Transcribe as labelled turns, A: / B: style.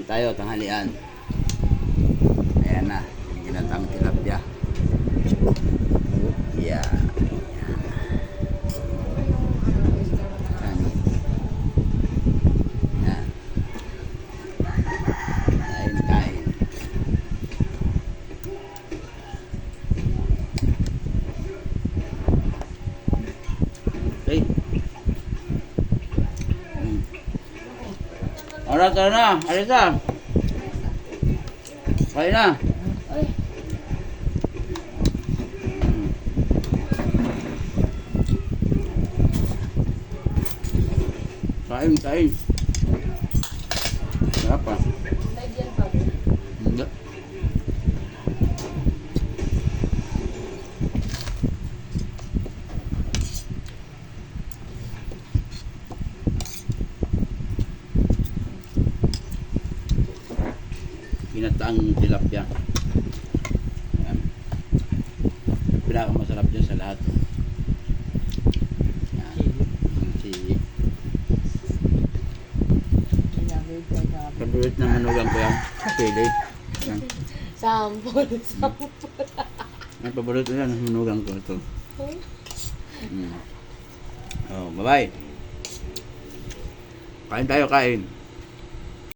A: tayo, tanghalian. Ayan na, yung ginatang tilapia. Yeah. Kanin. Yan. Kain. Okay. Alright, tara na. Alisa. Kain na. Kain. Sarap pa. Hindi. Ginataang tilapia. Yan. Pinakamasarap dyan sa lahat. Yan. Sili. Paborito ng manugang ko yan. Sili. Yan.
B: Sampol.
A: Ang paborito yan ng manugang ko ito. Oh, bye-bye. Kain tayo, kain.